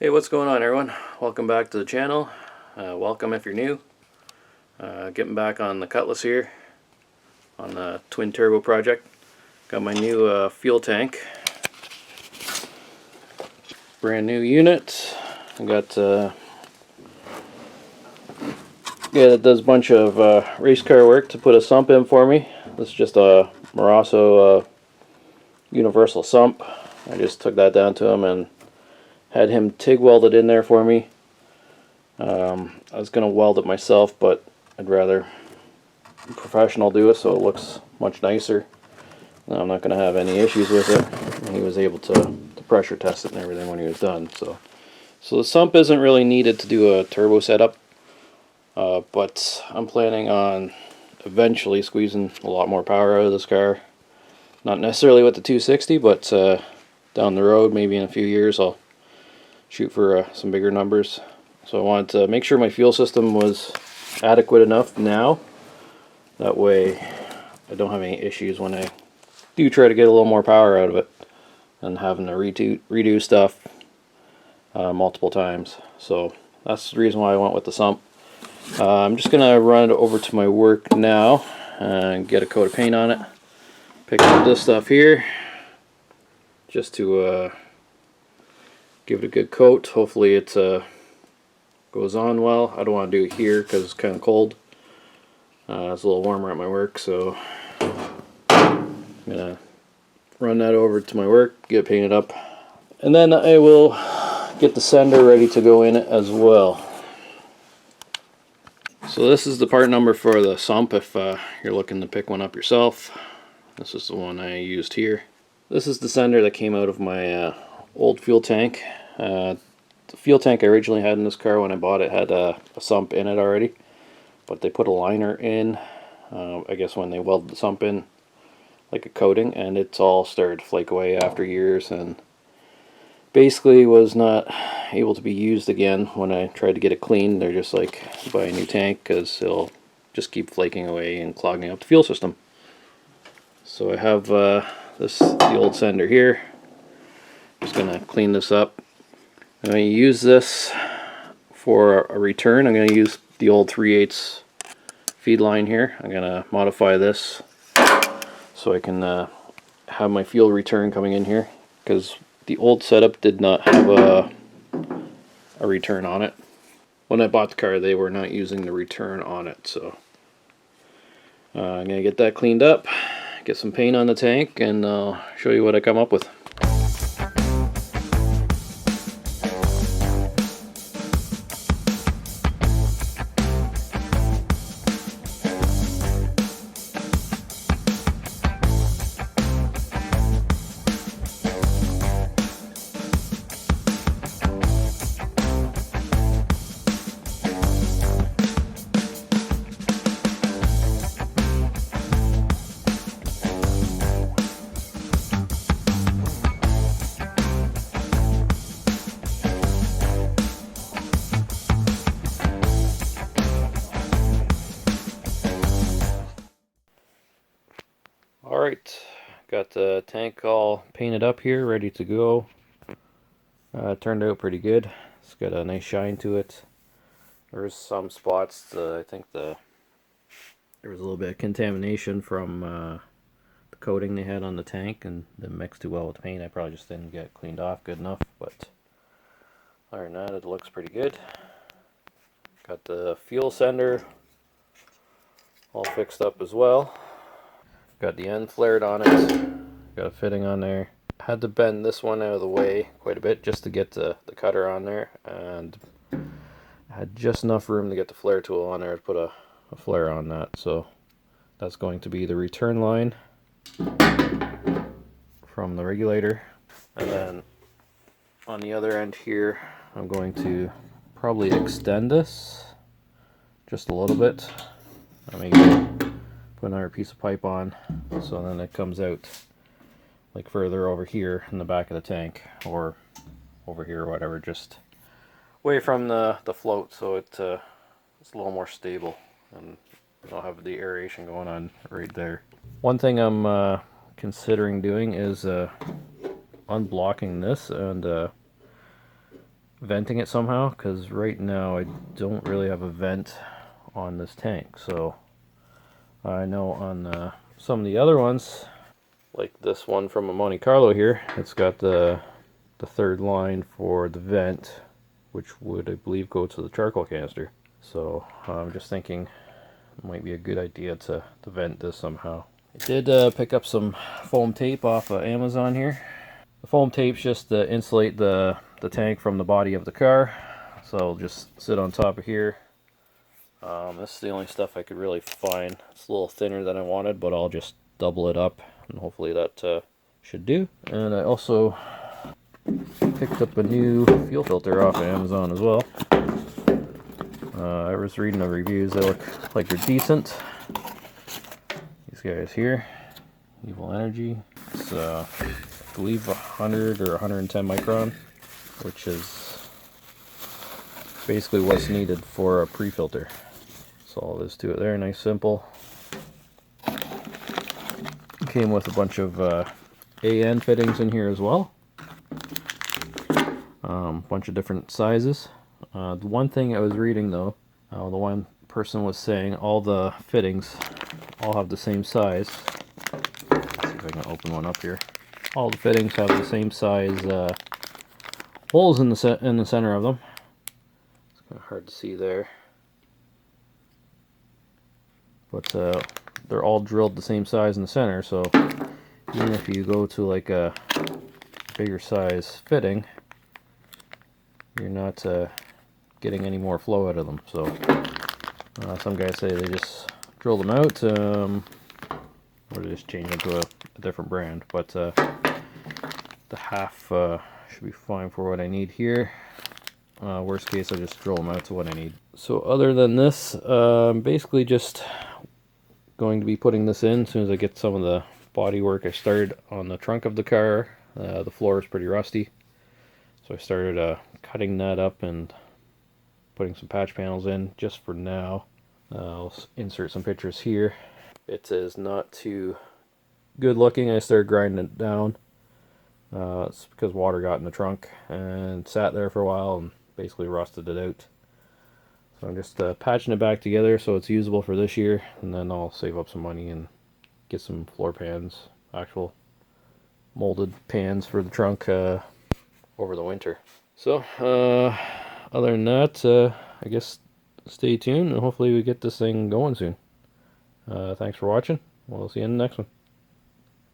Hey, what's going on, everyone? Welcome back to the channel. Welcome if you're new. Getting back on the Cutlass here on the twin turbo project. Got my new fuel tank. Brand new unit. I got that does a bunch of race car work to put a sump in for me. This is just a Marasso universal sump. I just took that down to him and had him TIG welded in there for me. I was going to weld it myself, but I'd rather a professional do it so it looks much nicer. I'm not going to have any issues with it. And he was able to pressure test it and everything when he was done. So the sump isn't really needed to do a turbo setup, but I'm planning on eventually squeezing a lot more power out of this car. Not necessarily with the 260, but down the road, maybe in a few years, I'll shoot for some bigger numbers. So I wanted to make sure my fuel system was adequate enough now. That way I don't have any issues when I do try to get a little more power out of it and having to redo stuff multiple times. So that's the reason why I went with the sump. I'm just going to run it over to my work now and get a coat of paint on it. Pick up this stuff here just to give it a good coat. Hopefully it goes on well. I don't want to do it here because it's kind of cold. It's a little warmer at my work, so I'm going to run that over to my work, get it painted up, and then I will get the sender ready to go in it as well. So this is the part number for the sump if you're looking to pick one up yourself. This is the one I used here. This is the sender that came out of my old fuel tank. The fuel tank I originally had in this car when I bought it had a sump in it already, but they put a liner in, I guess when they welded the sump in, like a coating, and it's all started to flake away after years and basically was not able to be used again. When I tried to get it clean, they're just like, buy a new tank because it'll just keep flaking away and clogging up the fuel system. So I have the old sender here. Just gonna clean this up. I'm going to use this for a return. I'm going to use the old 3/8 feed line here. I'm going to modify this so I can have my fuel return coming in here, because the old setup did not have a return on it. When I bought the car, they were not using the return on it, so I'm going to get that cleaned up, get some paint on the tank, and I'll show you what I come up with. Alright, got the tank all painted up here, ready to go. It turned out pretty good. It's got a nice shine to it. There's some spots, I think there was a little bit of contamination from the coating they had on the tank, and it mixed too well with the paint. I probably just didn't get it cleaned off good enough, but other than that, it looks pretty good. Got the fuel sender all fixed up as well. Got the end flared on it. Got a fitting on there. Had to bend this one out of the way quite a bit just to get the cutter on there, and I had just enough room to get the flare tool on there to put a flare on that. So that's going to be the return line from the regulator. And then on the other end here, I'm going to probably extend this just a little bit. I'm going to put another piece of pipe on, so then it comes out like further over here in the back of the tank, or over here or whatever, just away from the float, so it's a little more stable and I'll have the aeration going on right there. One thing I'm considering doing is unblocking this and venting it somehow, because right now I don't really have a vent on this tank. So I know on some of the other ones, like this one from a Monte Carlo here, it's got the third line for the vent, which would, I believe, go to the charcoal canister. So I'm just thinking it might be a good idea to vent this somehow. I did pick up some foam tape off of Amazon here. The foam tape's just to insulate the tank from the body of the car. So I'll just sit on top of here. This is the only stuff I could really find. It's a little thinner than I wanted, but I'll just double it up and hopefully that should do. And I also picked up a new fuel filter off of Amazon as well. I was reading the reviews, they look like they're decent. These guys here, Evil Energy, it's I believe 100 or 110 micron, which is basically what's needed for a pre-filter. So all there is to it there, nice simple. Came with a bunch of AN fittings in here as well. Bunch of different sizes. The one thing I was reading though, the one person was saying all the fittings all have the same size. Let's see if I can open one up here. All the fittings have the same size holes in the center of them. It's kind of hard to see there, but they're all drilled the same size in the center. So even if you go to like a bigger size fitting, you're not getting any more flow out of them. So some guys say they just drill them out, or they just change them to a different brand. But the half should be fine for what I need here. Worst case, I just drill them out to what I need. So other than this, basically just going to be putting this in as soon as I get some of the body work I started on the trunk of the car. The floor is pretty rusty, so I started cutting that up and putting some patch panels in just for now. I'll insert some pictures here. It is not too good looking. I started grinding it down. It's because water got in the trunk and sat there for a while and basically rusted it out. So I'm just patching it back together so it's usable for this year, and then I'll save up some money and get some floor pans, actual molded pans for the trunk over the winter. So other than that, I guess stay tuned and hopefully we get this thing going soon. Thanks for watching. We'll see you in the next one.